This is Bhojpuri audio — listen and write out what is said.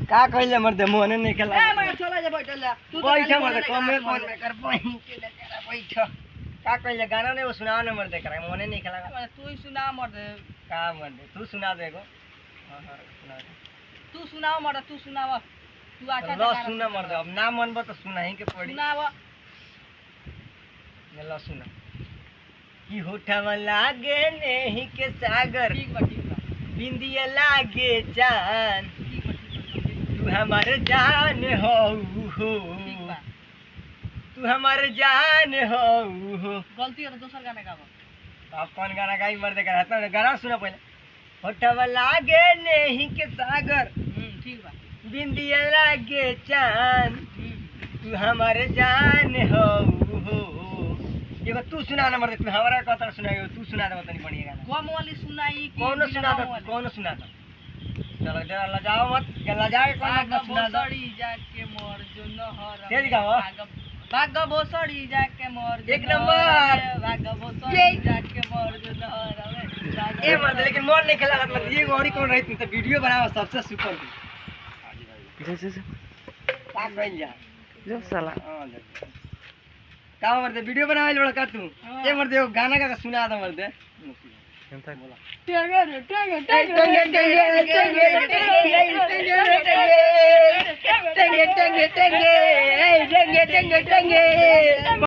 का कहले मर्दे मोने नहीं खेला ए मैं चला जा बैठ ले तू बैठ मर्दे कमे फोन में कर बैठ का कहले गाना नहीं वो सुनाओ ना मर्दे करे मोने नहीं खेला तू ही सुना मर्दे का मर्दे तू सुना देगो हां हां सुना तू सुनाओ मर्दे तू सुनाव तू अच्छा लो सुना मर्दे अब ना मन बा तो सुना ही के पड़ी सुनाव लो सुना की होठवा लागे नहीं के सागर ठीक बा बिंदिया लागे जान ठीक बा तू हमार जान हो ठीक बा तू हमार जान हो गलती है तो दूसरा गाना गावा आप कौन गाना गाई मर्दे का रहता गाना सुना पहले होठवा लागे नहीं के सागर ठीक बा बिंदिया लागे चांद तू हमारे जान हो एगो तू सुना ना मर्दे तू हमारा कतर सुनाइयो तू सुना दे तनी बढ़िया गाना कम वाली सुनाई कि कौन सुना दे चलो जरा लजाओ मत लजाए कौन ना सुना दो बोसड़ी जाके मोर जो नहर तेरी गावा भाग बोसड़ी जाके मोर एक नंबर भाग बोसड़ी जाके मोर जो नहर ए मर्दे लेकिन मोर नहीं खेला मतलब ये गौरी कौन रही तू तो वीडियो बनाओ सबसे सुपर जा का कइल जा जो साला हां का मर्दे वीडियो बनावे लोड़ा का तू ए मर्दे वो गाना का सुना दो मर्दे केनता बोला टंगे टंगे टंगे टंगे टंगे टंगे टंगे टंगे